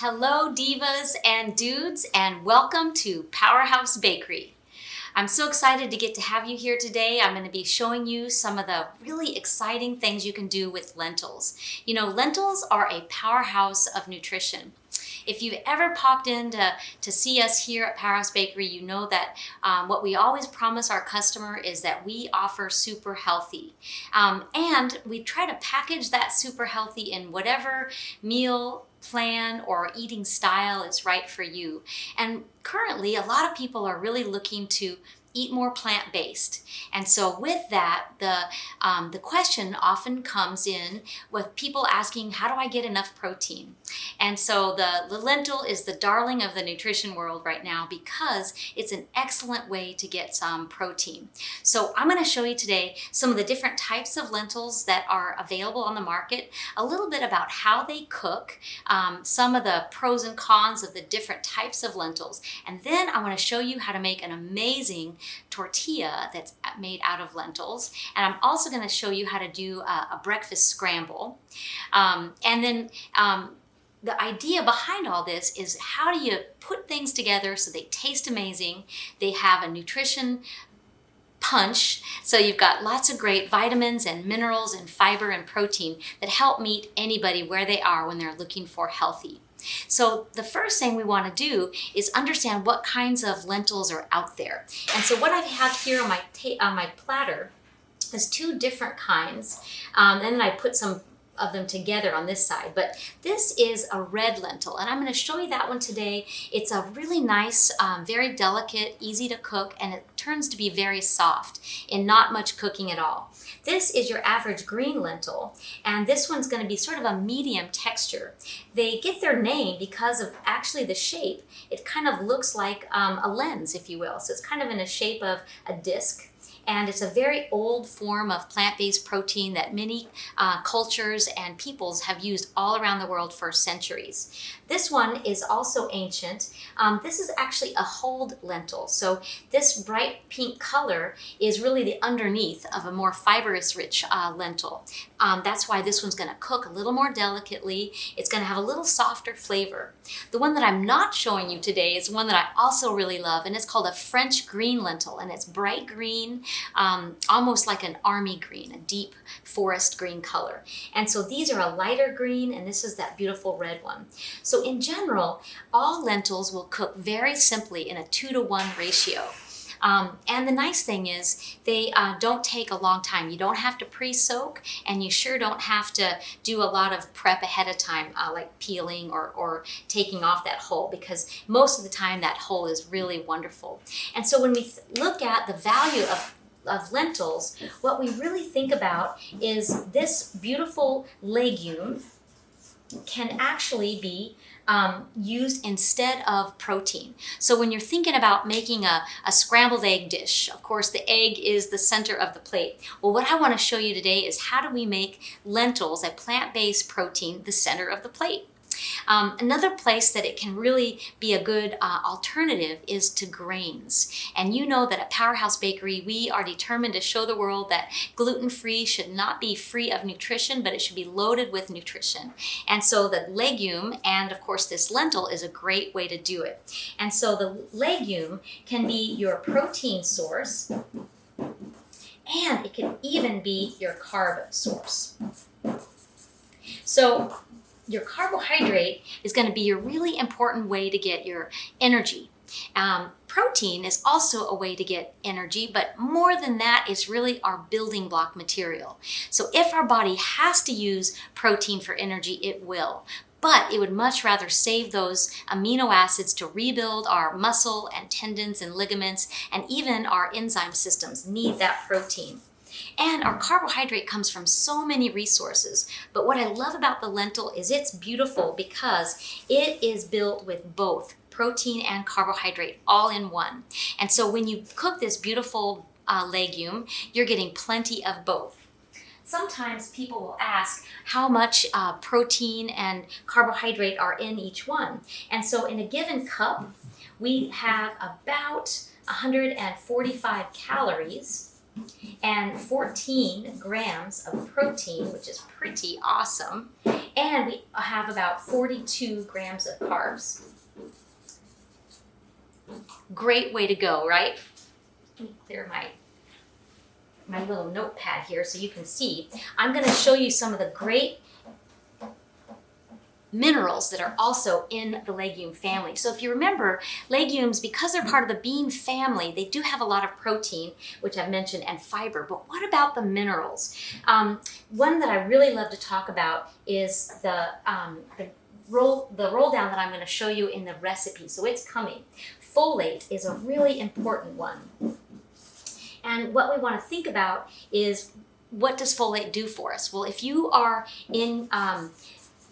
Hello, divas and dudes, and welcome to Powerhouse Bakery. I'm so excited to get to have you here today. I'm going to be showing you some of the really exciting things you can do with lentils. You know, lentils are a powerhouse of nutrition. If you've ever popped in to see us here at Powerhouse Bakery, you know that what we always promise our customer is that we offer super healthy. And we try to package that super healthy in whatever meal plan or eating style is right for you. And currently, a lot of people are really looking to eat more plant-based. And so with that, the question often comes in with people asking, how do I get enough protein? And so the lentil is the darling of the nutrition world right now because it's an excellent way to get some protein. So I'm going to show you today some of the different types of lentils that are available on the market, a little bit about how they cook, some of the pros and cons of the different types of lentils, and then I want to show you how to make an amazing tortilla that's made out of lentils. And I'm also going to show you how to do a breakfast scramble. And then the idea behind all this is how do you put things together so they taste amazing, they have a nutrition punch, so you've got lots of great vitamins and minerals and fiber and protein that help meet anybody where they are when they're looking for healthy. So the first thing we want to do is understand what kinds of lentils are out there. And so what I have here on my platter is two different kinds, and then I put some of them together on this side. But this is a red lentil, and I'm going to show you that one today. It's a really nice, very delicate, easy to cook, and it turns to be very soft in not much cooking at all. This is your average green lentil, and this one's going to be sort of a medium texture. They get their name because of actually the shape. It kind of looks like a lens, if you will. So it's kind of in a shape of a disc. And it's a very old form of plant-based protein that many cultures and peoples have used all around the world for centuries. This one is also ancient. This is actually a hulled lentil. So this bright pink color is really the underneath of a more fibrous rich lentil. That's why this one's going to cook a little more delicately. It's going to have a little softer flavor. The one that I'm not showing you today is one that I also really love, and it's called a French green lentil, and it's bright green, almost like an army green, a deep forest green color. And so these are a lighter green, and this is that beautiful red one. So in general, all lentils will cook very simply in a 2-to-1 ratio. And the nice thing is they don't take a long time. You don't have to pre-soak, and you sure don't have to do a lot of prep ahead of time, like peeling or taking off that hull, because most of the time that hull is really wonderful. And so when we look at the value of lentils, what we really think about is this beautiful legume can actually be used instead of protein. So when you're thinking about making a scrambled egg dish, of course the egg is the center of the plate. Well, what I want to show you today is how do we make lentils, a plant-based protein, the center of the plate. Another place that it can really be a good alternative is to grains. And you know that at Powerhouse Bakery, we are determined to show the world that gluten-free should not be free of nutrition, but it should be loaded with nutrition. And so the legume, and of course this lentil, is a great way to do it. And so the legume can be your protein source, and it can even be your carb source. So your carbohydrate is going to be your really important way to get your energy. Protein is also a way to get energy, but more than that, it's really our building block material. So if our body has to use protein for energy, it will. But it would much rather save those amino acids to rebuild our muscle and tendons and ligaments, and even our enzyme systems need that protein. And our carbohydrate comes from so many resources. But what I love about the lentil is it's beautiful because it is built with both protein and carbohydrate all in one. And so when you cook this beautiful legume, you're getting plenty of both. Sometimes people will ask how much protein and carbohydrate are in each one. And so in a given cup, we have about 145 calories. and 14 grams of protein, which is pretty awesome. And we have about 42 grams of carbs. Great way to go, right? Let me clear my little notepad here so you can see. I'm going to show you some of the great minerals that are also in the legume family. So if you remember, legumes, because they're part of the bean family, they do have a lot of protein, which I've mentioned, and fiber. But what about the minerals? One that I really love to talk about is the roll down that I'm going to show you in the recipe. So it's coming. Folate is a really important one. And what we want to think about is, what does folate do for us? Well, if you are in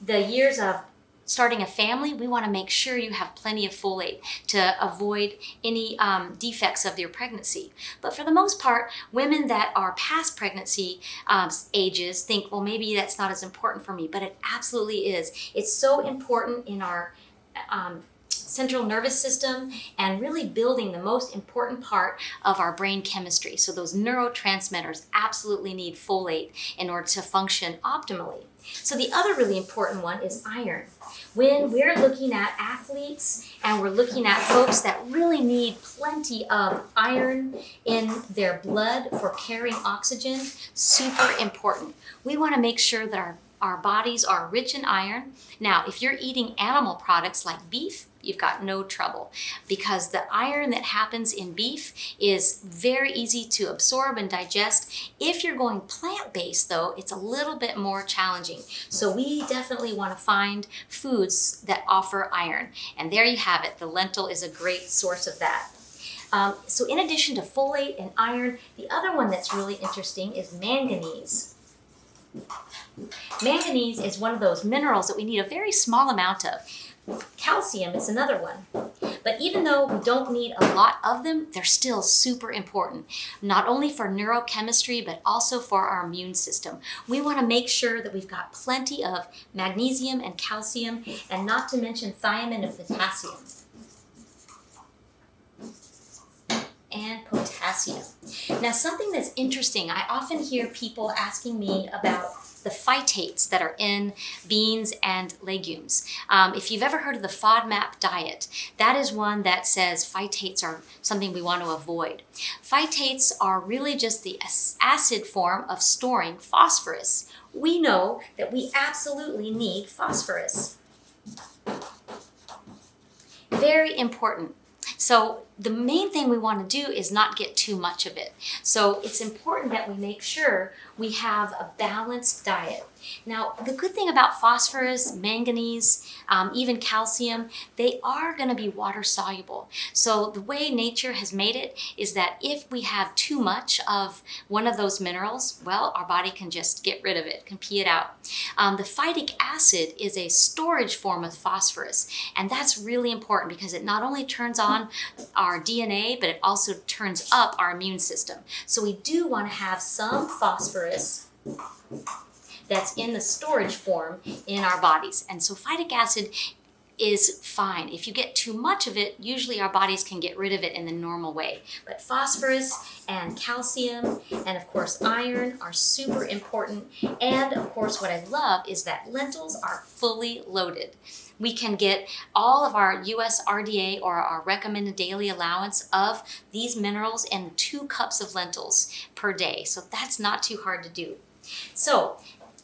the years of starting a family, we want to make sure you have plenty of folate to avoid any defects of your pregnancy. But for the most part, women that are past pregnancy ages think, well, maybe that's not as important for me, but it absolutely is. It's so important in our central nervous system and really building the most important part of our brain chemistry. So those neurotransmitters absolutely need folate in order to function optimally. So the other really important one is iron. When we're looking at athletes and we're looking at folks that really need plenty of iron in their blood for carrying oxygen, super important. We want to make sure that our bodies are rich in iron. Now, if you're eating animal products like beef, you've got no trouble, because the iron that happens in beef is very easy to absorb and digest. If you're going plant-based, though, it's a little bit more challenging. So we definitely want to find foods that offer iron. And there you have it. The lentil is a great source of that. So in addition to folate and iron, the other one that's really interesting is manganese. Manganese is one of those minerals that we need a very small amount of. Calcium is another one. But even though we don't need a lot of them, they're still super important, not only for neurochemistry, but also for our immune system. We want to make sure that we've got plenty of magnesium and calcium, and not to mention thiamine and potassium. And potassium. Now, something that's interesting, I often hear people asking me about the phytates that are in beans and legumes. If you've ever heard of the FODMAP diet, that is one that says phytates are something we want to avoid. Phytates are really just the acid form of storing phosphorus. We know that we absolutely need phosphorus. Very important. So the main thing we want to do is not get too much of it. So it's important that we make sure we have a balanced diet. Now, the good thing about phosphorus, manganese, even calcium, they are going to be water soluble. So the way nature has made it is that if we have too much of one of those minerals, well, our body can just get rid of it, can pee it out. The phytic acid is a storage form of phosphorus, and that's really important because it not only turns on our DNA, but it also turns up our immune system. So we do want to have some phosphorus that's in the storage form in our bodies. And so phytic acid is fine. If you get too much of it, usually our bodies can get rid of it in the normal way. But phosphorus and calcium and of course iron are super important. And of course what I love is that lentils are fully loaded. We can get all of our US RDA, or our recommended daily allowance of these minerals, in 2 cups of lentils per day. So that's not too hard to do. So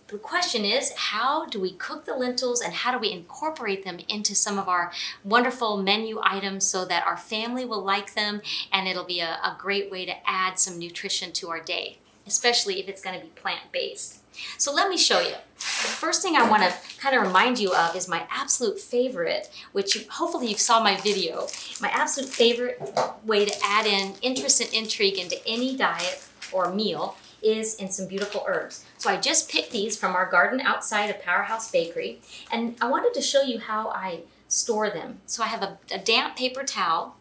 the question is, how do we cook the lentils and how do we incorporate them into some of our wonderful menu items so that our family will like them and it'll be a great way to add some nutrition to our day, especially if it's going to be plant-based. So let me show you. The first thing I want to kind of remind you of is my absolute favorite, which hopefully you saw my video. My absolute favorite way to add in interest and intrigue into any diet or meal is in some beautiful herbs. So I just picked these from our garden outside of Powerhouse Bakery, and I wanted to show you how I store them. So I have a damp paper towel.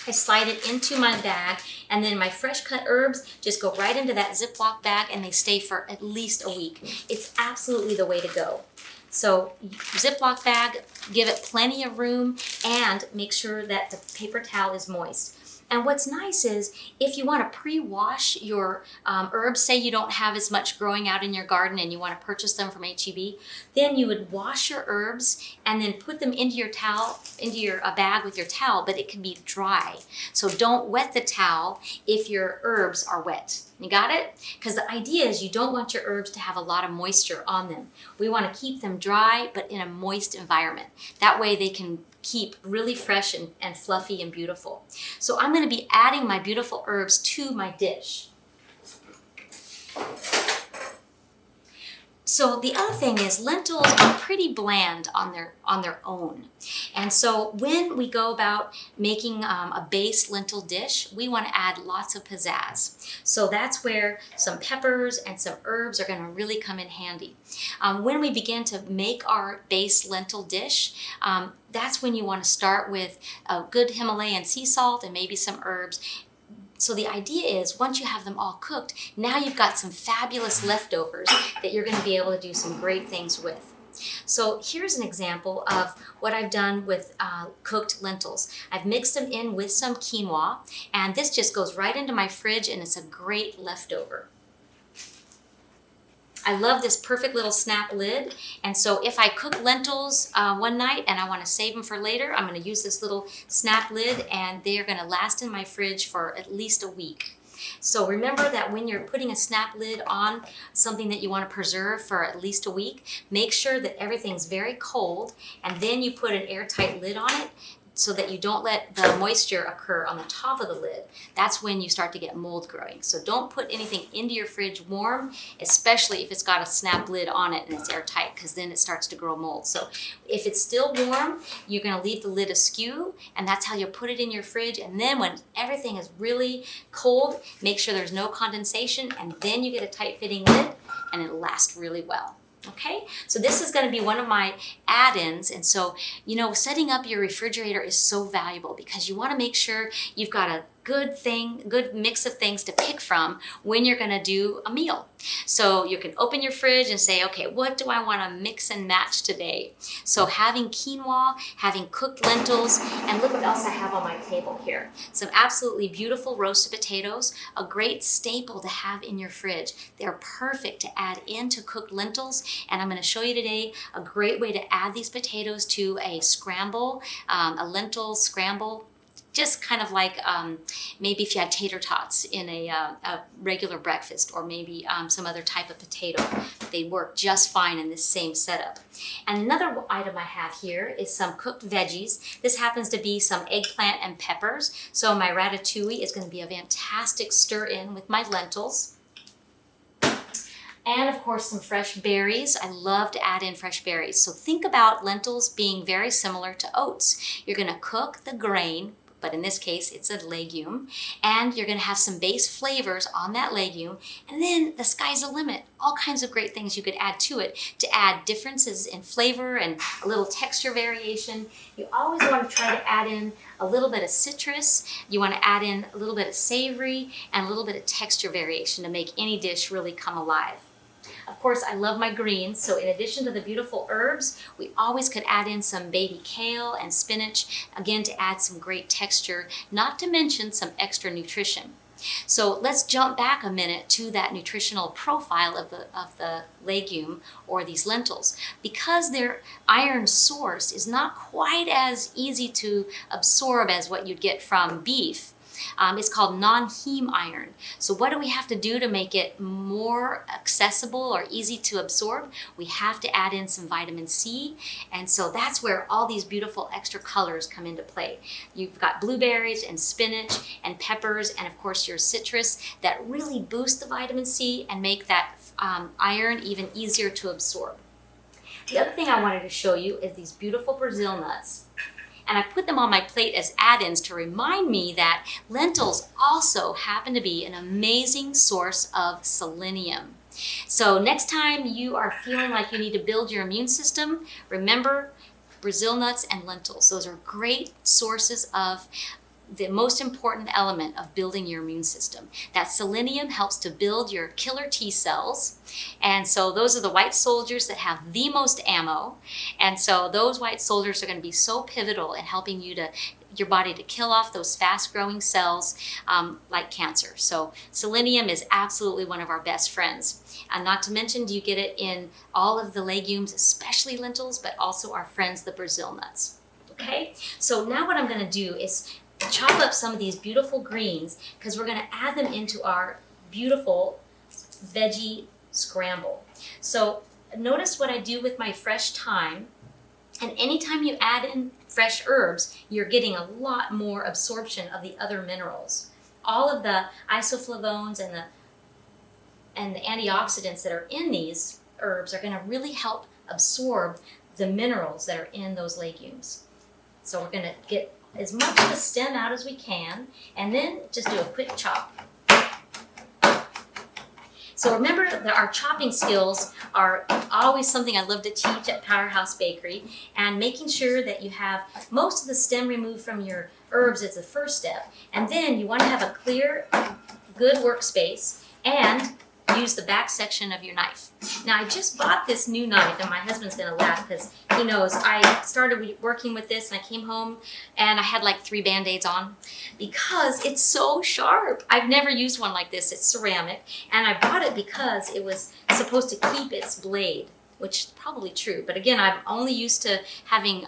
I slide it into my bag, and then my fresh cut herbs just go right into that Ziploc bag, and they stay for at least a week. It's absolutely the way to go. So Ziploc bag, give it plenty of room, and make sure that the paper towel is moist. And what's nice is if you want to pre-wash your herbs, say you don't have as much growing out in your garden and you want to purchase them from H-E-B, then you would wash your herbs and then put them into your towel, into your bag with your towel, but it can be dry. So don't wet the towel if your herbs are wet. You got it? Because the idea is you don't want your herbs to have a lot of moisture on them. We want to keep them dry, but in a moist environment. That way they can keep really fresh and fluffy and beautiful. So I'm going to be adding my beautiful herbs to my dish. So the other thing is lentils are pretty bland on their own. And so when we go about making a base lentil dish, we want to add lots of pizzazz. So that's where some peppers and some herbs are going to really come in handy. When we begin to make our base lentil dish, that's when you want to start with a good Himalayan sea salt and maybe some herbs. So the idea is once you have them all cooked, now you've got some fabulous leftovers that you're going to be able to do some great things with. So here's an example of what I've done with cooked lentils. I've mixed them in with some quinoa, and this just goes right into my fridge and it's a great leftover. I love this perfect little snap lid, and so if I cook lentils one night and I want to save them for later, I'm going to use this little snap lid and they are going to last in my fridge for at least a week. So remember that when you're putting a snap lid on something that you want to preserve for at least a week, make sure that everything's very cold and then you put an airtight lid on it so that you don't let the moisture occur on the top of the lid. That's when you start to get mold growing. So don't put anything into your fridge warm, especially if it's got a snap lid on it and it's airtight, because then it starts to grow mold. So if it's still warm, you're gonna leave the lid askew, and that's how you put it in your fridge. And then when everything is really cold, make sure there's no condensation, and then you get a tight fitting lid and it'll last really well. Okay, so this is going to be one of my add-ins, and so, you know, setting up your refrigerator is so valuable because you want to make sure you've got a good mix of things to pick from when you're going to do a meal. So you can open your fridge and say, okay, what do I want to mix and match today? So having quinoa, having cooked lentils, and look what else I have on my table here. Some absolutely beautiful roasted potatoes, a great staple to have in your fridge. They're perfect to add into cooked lentils, and I'm going to show you today a great way to add these potatoes to a scramble, a lentil scramble. Just kind of like maybe if you had tater tots in a regular breakfast, or maybe some other type of potato. They work just fine in this same setup. And another item I have here is some cooked veggies. This happens to be some eggplant and peppers. So my ratatouille is going to be a fantastic stir-in with my lentils. And of course some fresh berries. I love to add in fresh berries. So think about lentils being very similar to oats. You're going to cook the grain, but in this case it's a legume, and you're going to have some base flavors on that legume, and then the sky's the limit. All kinds of great things you could add to it to add differences in flavor and a little texture variation. You always want to try to add in a little bit of citrus. You want to add in a little bit of savory and a little bit of texture variation to make any dish really come alive. Of course, I love my greens, so in addition to the beautiful herbs, we always could add in some baby kale and spinach, again to add some great texture, not to mention some extra nutrition. So let's jump back a minute to that nutritional profile of the legume or these lentils. Because their iron source is not quite as easy to absorb as what you'd get from beef, it's called non-heme iron. So what do we have to do to make it more accessible or easy to absorb? We have to add in some vitamin C, and so that's where all these beautiful extra colors come into play. You've got blueberries and spinach and peppers and of course your citrus that really boost the vitamin C and make that iron even easier to absorb. The other thing I wanted to show you is these beautiful Brazil nuts. And I put them on my plate as add-ins to remind me that lentils also happen to be an amazing source of selenium. So next time you are feeling like you need to build your immune system, remember Brazil nuts and lentils. Those are great sources of the most important element of building your immune system. That selenium helps to build your killer T cells. And so those are the white soldiers that have the most ammo. And so those white soldiers are going to be so pivotal in helping you to your body to kill off those fast-growing cells like cancer. So selenium is absolutely one of our best friends. And not to mention, you get it in all of the legumes, especially lentils, but also our friends, the Brazil nuts. Okay, so now what I'm going to do is chop up some of these beautiful greens because we're going to add them into our beautiful veggie scramble. So notice what I do with my fresh thyme. And anytime you add in fresh herbs, you're getting a lot more absorption of the other minerals. All of the isoflavones and the antioxidants that are in these herbs are going to really help absorb the minerals that are in those legumes. So we're going to get as much of the stem out as we can, and then just do a quick chop. So remember that our chopping skills are always something I love to teach at Powerhouse Bakery, and making sure that you have most of the stem removed from your herbs is the first step. And then you want to have a clear, good workspace and use the back section of your knife. Now I just bought this new knife, and my husband's gonna laugh because he knows I started working with this and I came home and I had like 3 Band-Aids on because it's so sharp. I've never used one like this. It's ceramic, and I bought it because it was supposed to keep its blade, which is probably true. But again, I'm only used to having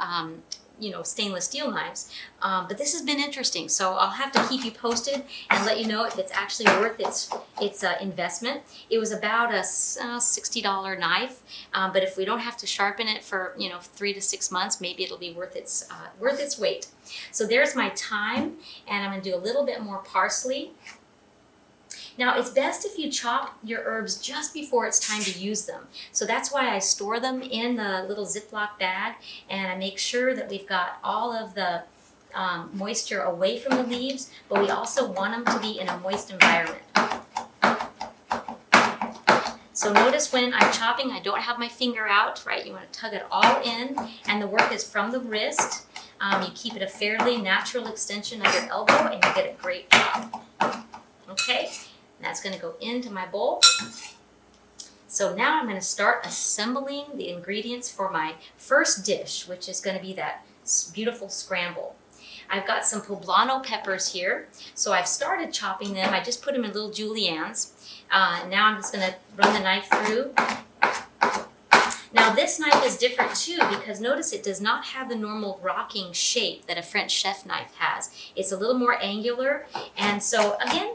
stainless steel knives, but this has been interesting, so I'll have to keep you posted and let you know if it's actually worth its investment. It was about a $60 knife, but if we don't have to sharpen it for 3 to 6 months, maybe it'll be worth its weight. So there's my thyme, and I'm going to do a little bit more parsley. Now, it's best if you chop your herbs just before it's time to use them. So that's why I store them in the little Ziploc bag, and I make sure that we've got all of the moisture away from the leaves, but we also want them to be in a moist environment. So notice when I'm chopping, I don't have my finger out, right? You want to tug it all in, and the work is from the wrist. You keep it a fairly natural extension of your elbow, and you get a great chop. Okay? That's going to go into my bowl. So now I'm going to start assembling the ingredients for my first dish, which is going to be that beautiful scramble. I've got some poblano peppers here, so I've started chopping them. I just put them in little juliennes. Now I'm just going to run the knife through. Now this knife is different too, because notice it does not have the normal rocking shape that a French chef knife has. It's a little more angular, and so again,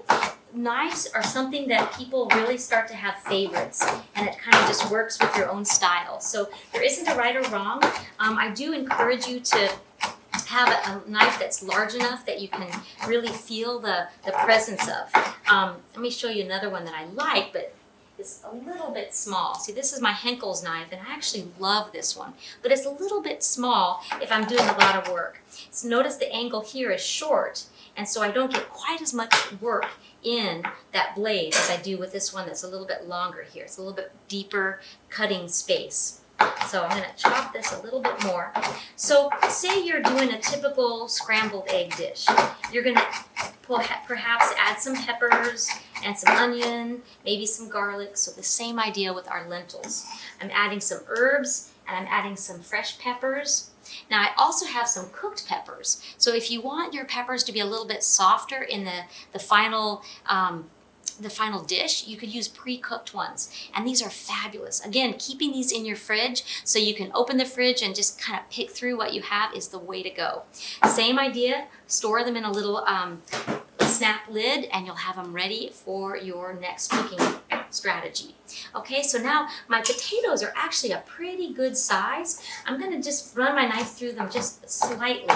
knives are something that people really start to have favorites, and it kind of just works with your own style. So there isn't a right or wrong. I do encourage you to have a knife that's large enough that you can really feel the presence of. Let me show you another one that I like, but it's a little bit small. See, this is my Henkel's knife, and I actually love this one, but it's a little bit small if I'm doing a lot of work. So notice the angle here is short, and so I don't get quite as much work in that blade as I do with this one that's a little bit longer here. It's a little bit deeper cutting space. So I'm going to chop this a little bit more. So say you're doing a typical scrambled egg dish. You're going to perhaps add some peppers and some onion, maybe some garlic. So the same idea with our lentils. I'm adding some herbs, and I'm adding some fresh peppers. Now I also have some cooked peppers. So if you want your peppers to be a little bit softer in the final dish, you could use pre-cooked ones. And these are fabulous. Again, keeping these in your fridge so you can open the fridge and just kind of pick through what you have is the way to go. Same idea, store them in a little snap lid, and you'll have them ready for your next cooking strategy. Okay, so now my potatoes are actually a pretty good size. I'm going to just run my knife through them just slightly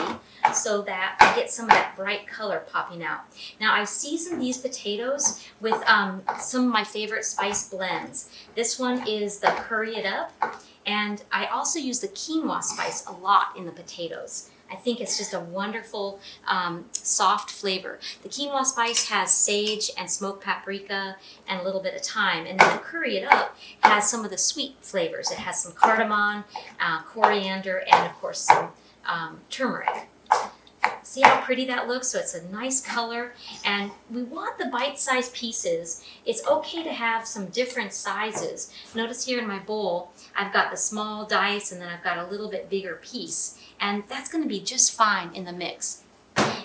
so that I get some of that bright color popping out. Now I season these potatoes with some of my favorite spice blends. This one is the Curry It Up, and I also use the quinoa spice a lot in the potatoes. I think it's just a wonderful, soft flavor. The quinoa spice has sage and smoked paprika and a little bit of thyme. And then the Curry It Up has some of the sweet flavors. It has some cardamom, coriander, and of course some turmeric. See how pretty that looks? So it's a nice color, and we want the bite-sized pieces. It's okay to have some different sizes. Notice here in my bowl, I've got the small dice, and then I've got a little bit bigger piece, and that's going to be just fine in the mix.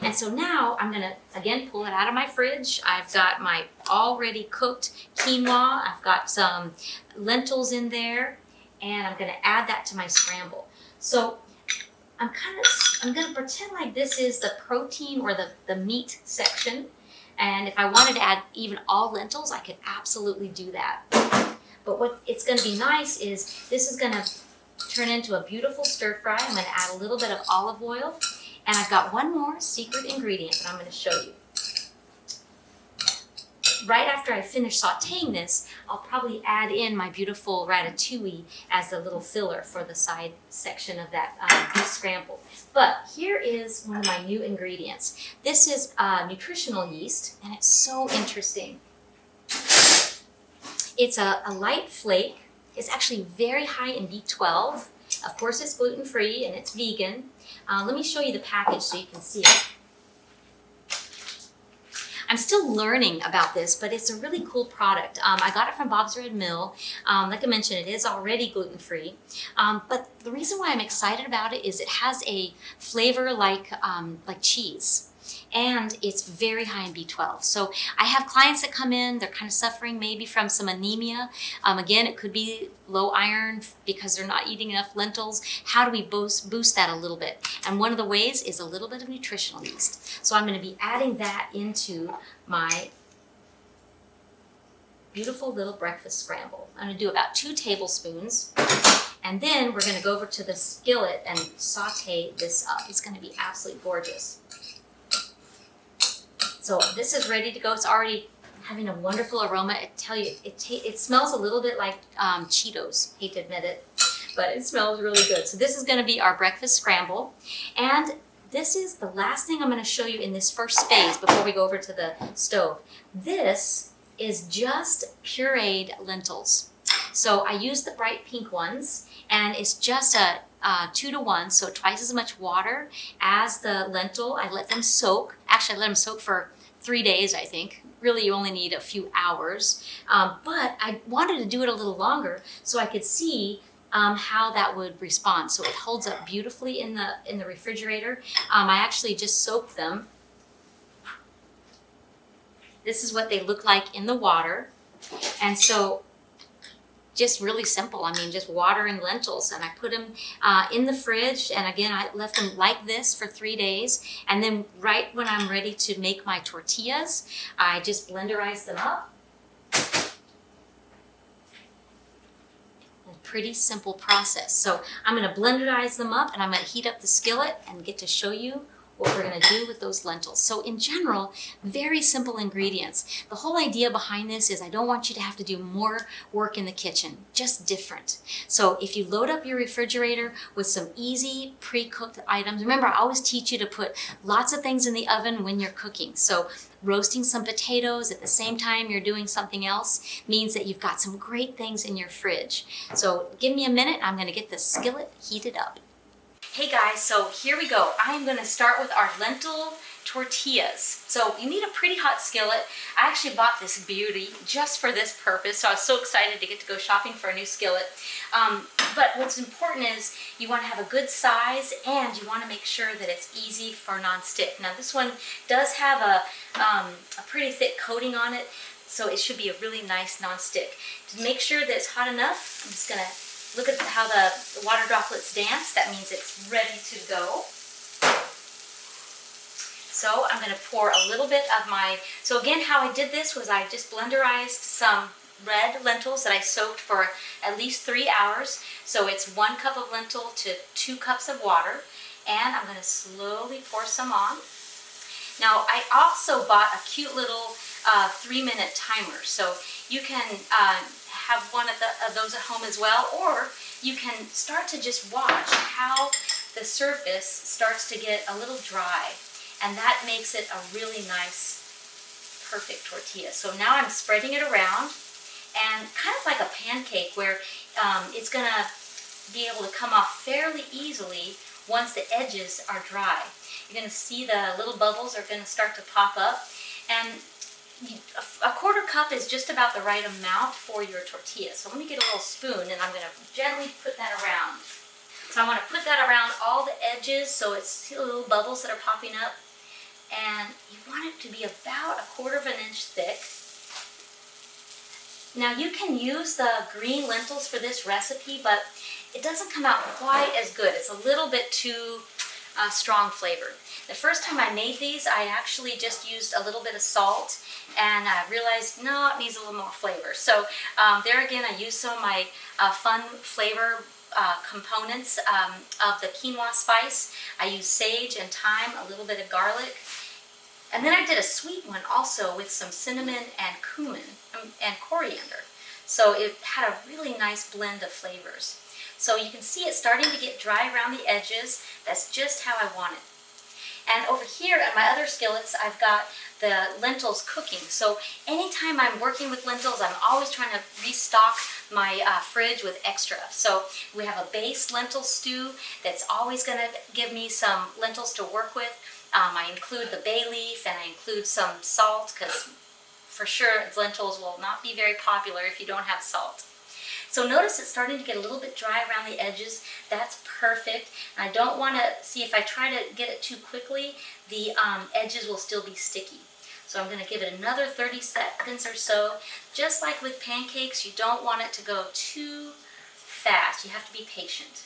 And so now I'm gonna, again, pull it out of my fridge. I've got my already cooked quinoa. I've got some lentils in there, and I'm gonna add that to my scramble. So I'm gonna pretend like this is the protein or the meat section. And if I wanted to add even all lentils, I could absolutely do that. But what it's gonna be nice is this is gonna turn into a beautiful stir fry. I'm gonna add a little bit of olive oil. And I've got one more secret ingredient that I'm going to show you. Right after I finish sauteing this, I'll probably add in my beautiful ratatouille as the little filler for the side section of that beef scramble. But here is one of my new ingredients. This is nutritional yeast, and it's so interesting. It's a light flake. It's actually very high in B12. Of course, it's gluten-free and it's vegan. Let me show you the package so you can see it. I'm still learning about this, but it's a really cool product. I got it from Bob's Red Mill. Like I mentioned, it is already gluten-free. But the reason why I'm excited about it is it has a flavor like cheese. And it's very high in B12. So I have clients that come in, they're kind of suffering maybe from some anemia. Again, it could be low iron because they're not eating enough lentils. How do we boost that a little bit? And one of the ways is a little bit of nutritional yeast. So I'm going to be adding that into my beautiful little breakfast scramble. I'm going to do about 2 tablespoons. And then we're going to go over to the skillet and saute this up. It's going to be absolutely gorgeous. So this is ready to go. It's already having a wonderful aroma. I tell you, it smells a little bit like Cheetos. Hate to admit it, but it smells really good. So this is going to be our breakfast scramble. And this is the last thing I'm going to show you in this first phase before we go over to the stove. This is just pureed lentils. So I use the bright pink ones, and it's just a 2-to-1, so twice as much water as the lentil. I let them soak. Actually, I let them soak for 3 days, I think. Really, you only need a few hours. But I wanted to do it a little longer so I could see how that would respond. So it holds up beautifully in the refrigerator. I actually just soaked them. This is what they look like in the water. And so just really simple. I mean, just water and lentils, and I put them in the fridge. And again, I left them like this for 3 days. And then right when I'm ready to make my tortillas, I just blenderize them up. A pretty simple process. So I'm going to blenderize them up, and I'm going to heat up the skillet and get to show you what we're going to do with those lentils. So in general, very simple ingredients. The whole idea behind this is I don't want you to have to do more work in the kitchen, just different. So if you load up your refrigerator with some easy pre-cooked items, remember I always teach you to put lots of things in the oven when you're cooking. So roasting some potatoes at the same time you're doing something else means that you've got some great things in your fridge. So give me a minute, I'm going to get the skillet heated up. Hey guys, so here we go. I am going to start with our lentil tortillas. So you need a pretty hot skillet. I actually bought this beauty just for this purpose, so I was so excited to get to go shopping for a new skillet. But what's important is you want to have a good size, and you want to make sure that it's easy for nonstick. Now this one does have a pretty thick coating on it, so it should be a really nice nonstick. To make sure that it's hot enough, I'm just going to look at how the water droplets dance. That means it's ready to go. So I'm going to pour a little bit of so again, how I did this was I just blenderized some red lentils that I soaked for at least 3 hours. So it's 1 cup of lentil to 2 cups of water. And I'm going to slowly pour some on. Now I also bought a cute little 3-minute timer. So you can have one of those at home as well, or you can start to just watch how the surface starts to get a little dry, and that makes it a really nice, perfect tortilla. So now I'm spreading it around, and kind of like a pancake where it's going to be able to come off fairly easily once the edges are dry. You're going to see the little bubbles are going to start to pop up, and a 1/4 cup is just about the right amount for your tortilla. So let me get a little spoon, and I'm going to gently put that around. So I want to put that around all the edges so it's little bubbles that are popping up. And you want it to be about 1/4 of an inch thick. Now you can use the green lentils for this recipe, but it doesn't come out quite as good. It's a little bit too strong flavored. The first time I made these, I actually just used a little bit of salt, and I realized, no, it needs a little more flavor. So there again, I used some of my fun flavor components of the quinoa spice. I used sage and thyme, a little bit of garlic. And then I did a sweet one also with some cinnamon and cumin and coriander. So it had a really nice blend of flavors. So you can see it starting to get dry around the edges. That's just how I want it. And over here at my other skillets, I've got the lentils cooking. So anytime I'm working with lentils, I'm always trying to restock my fridge with extra. So we have a base lentil stew that's always going to give me some lentils to work with. I include the bay leaf and I include some salt because for sure lentils will not be very popular if you don't have salt. So notice it's starting to get a little bit dry around the edges. That's perfect. I don't want to, see if I try to get it too quickly, the edges will still be sticky. So I'm going to give it another 30 seconds or so. Just like with pancakes, you don't want it to go too fast. You have to be patient.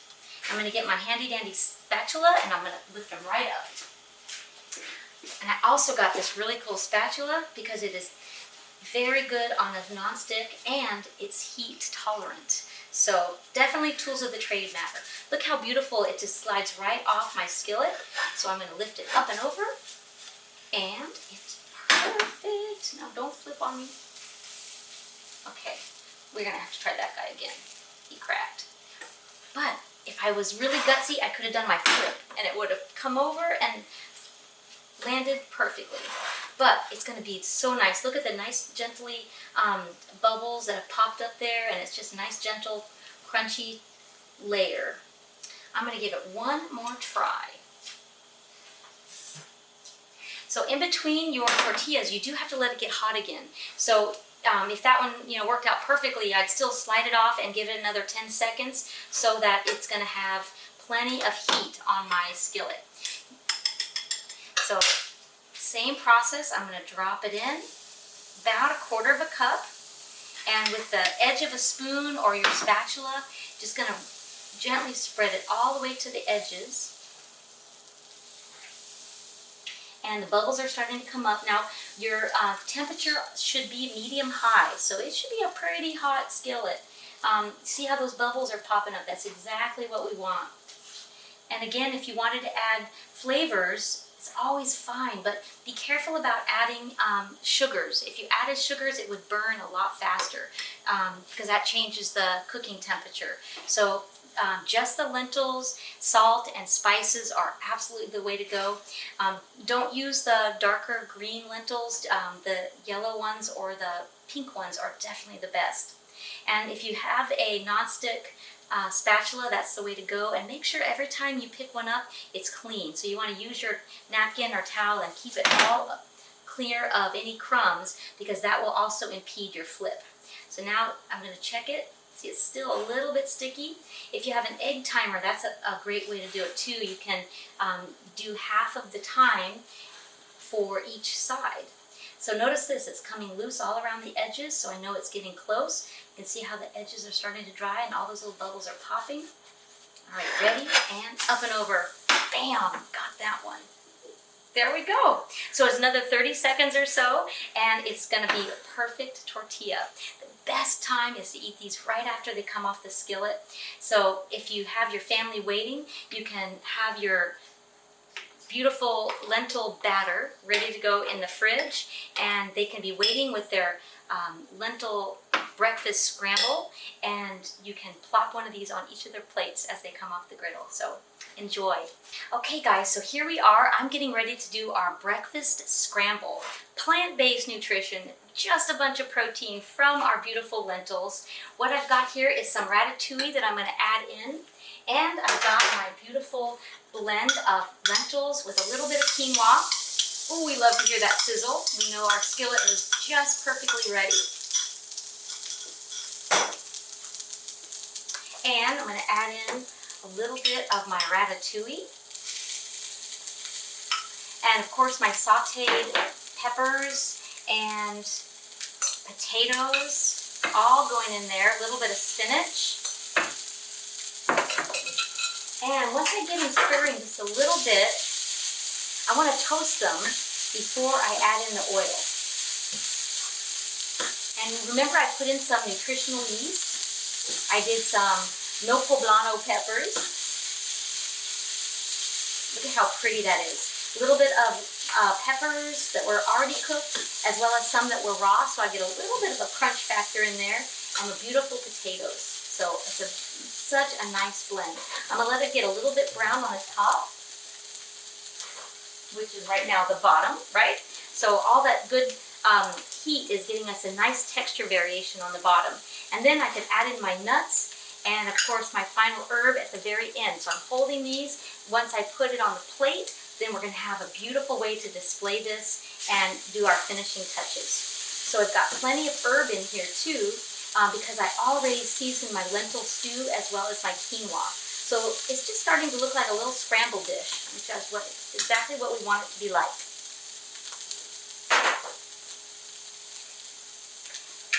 I'm going to get my handy dandy spatula and I'm going to lift them right up. And I also got this really cool spatula because it is very good on a non-stick and it's heat tolerant. So definitely tools of the trade matter. Look how beautiful it just slides right off my skillet. So I'm going to lift it up and over and it's perfect. Now don't flip on me. Okay, we're going to have to try that guy again. He cracked. But if I was really gutsy, I could have done my flip and it would have come over and landed perfectly. But it's going to be so nice. Look at the nice gently bubbles that have popped up there, and it's just a nice gentle crunchy layer. I'm going to give it one more try. So in between your tortillas, you do have to let it get hot again. So if that one worked out perfectly, I'd still slide it off and give it another 10 seconds so that it's going to have plenty of heat on my skillet. So same process, I'm going to drop it in, about 1/4 cup, and with the edge of a spoon or your spatula, just going to gently spread it all the way to the edges. And the bubbles are starting to come up. Now, your temperature should be medium-high, so it should be a pretty hot skillet. See how those bubbles are popping up? That's exactly what we want. And again, if you wanted to add flavors, it's always fine, but be careful about adding sugars. If you added sugars, it would burn a lot faster because that changes the cooking temperature. So just the lentils, salt, and spices are absolutely the way to go. Don't use the darker green lentils. The yellow ones or the pink ones are definitely the best. And if you have a nonstick spatula, that's the way to go. And make sure every time you pick one up, it's clean. So you want to use your napkin or towel and keep it all clear of any crumbs because that will also impede your flip. So now I'm going to check it. See, it's still a little bit sticky. If you have an egg timer, that's a great way to do it too. You can do half of the time for each side. So notice this, it's coming loose all around the edges, so I know it's getting close. You can see how the edges are starting to dry and all those little bubbles are popping. All right, ready, and up and over. Bam, got that one. There we go. So it's another 30 seconds or so, and it's gonna be a perfect tortilla. The best time is to eat these right after they come off the skillet. So if you have your family waiting, you can have your beautiful lentil batter ready to go in the fridge, and they can be waiting with their lentil breakfast scramble, and you can plop one of these on each of their plates as they come off the griddle. So enjoy. Okay guys, so here we are. I'm getting ready to do our breakfast scramble. Plant-based nutrition, just a bunch of protein from our beautiful lentils. What I've got here is some ratatouille that I'm going to add in, and I've got my beautiful blend of lentils with a little bit of quinoa. Oh, we love to hear that sizzle. We know our skillet is just perfectly ready. And I'm going to add in a little bit of my ratatouille. And of course my sauteed peppers and potatoes all going in there, a little bit of spinach. And once I get them stirring just a little bit, I want to toast them before I add in the oil. And remember, I put in some nutritional yeast. I did some no poblano peppers. Look at how pretty that is. A little bit of peppers that were already cooked, as well as some that were raw, so I get a little bit of a crunch factor in there, and the beautiful potatoes. So it's such a nice blend. I'm gonna let it get a little bit brown on the top, which is right now the bottom, right? So all that good heat is getting us a nice texture variation on the bottom. And then I could add in my nuts and of course my final herb at the very end. So I'm holding these. Once I put it on the plate, then we're gonna have a beautiful way to display this and do our finishing touches. So I've got plenty of herb in here too, because I already seasoned my lentil stew as well as my quinoa. So it's just starting to look like a little scramble dish, which is exactly what we want it to be like.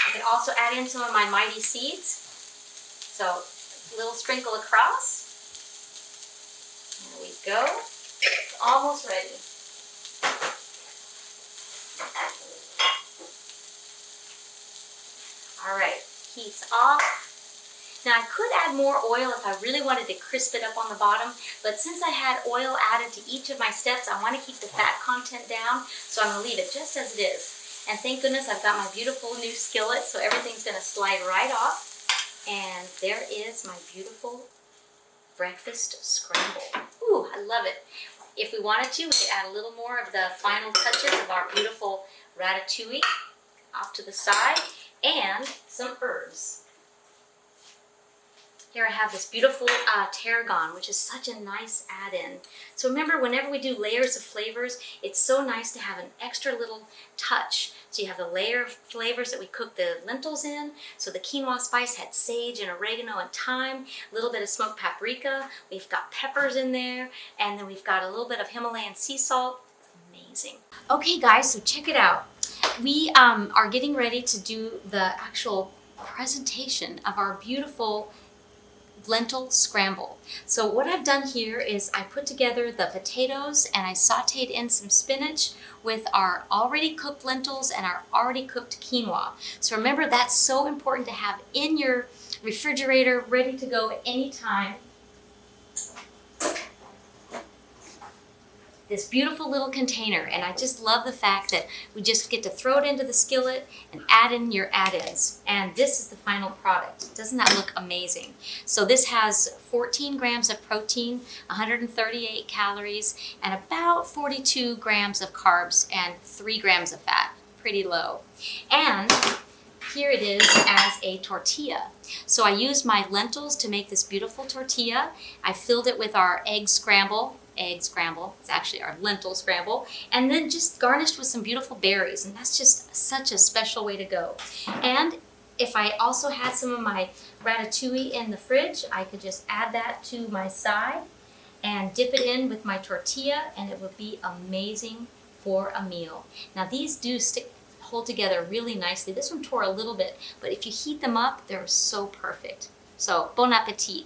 I can also add in some of my mighty seeds. So a little sprinkle across. There we go. It's almost ready. All right, heat's off. Now I could add more oil if I really wanted to crisp it up on the bottom, but since I had oil added to each of my steps, I want to keep the fat content down, so I'm going to leave it just as it is. And thank goodness I've got my beautiful new skillet, so everything's going to slide right off. And there is my beautiful breakfast scramble. Ooh, I love it. If we wanted to, we could add a little more of the final touches of our beautiful ratatouille off to the side, and some herbs. Here I have this beautiful tarragon, which is such a nice add-in. So remember, whenever we do layers of flavors, it's so nice to have an extra little touch. So you have the layer of flavors that we cooked the lentils in. So the quinoa spice had sage and oregano and thyme, a little bit of smoked paprika. We've got peppers in there, and then we've got a little bit of Himalayan sea salt. Amazing. Okay guys, so check it out. We are getting ready to do the actual presentation of our beautiful lentil scramble. So what I've done here is I put together the potatoes and I sauteed in some spinach with our already cooked lentils and our already cooked quinoa. So remember, that's so important to have in your refrigerator, ready to go at any time. This beautiful little container, and I just love the fact that we just get to throw it into the skillet and add in your add-ins, and this is the final product. Doesn't that look amazing? So this has 14 grams of protein, 138 calories, and about 42 grams of carbs and 3 grams of fat. Pretty low. And here it is as a tortilla. So I used my lentils to make this beautiful tortilla. I filled it with our egg scramble. It's actually our lentil scramble, and then just garnished with some beautiful berries, and that's just such a special way to go. And if I also had some of my ratatouille in the fridge, I could just add that to my side and dip it in with my tortilla, and it would be amazing for a meal. Now these do hold together really nicely. This one tore a little bit, but if you heat them up, they're so perfect. So bon appetit.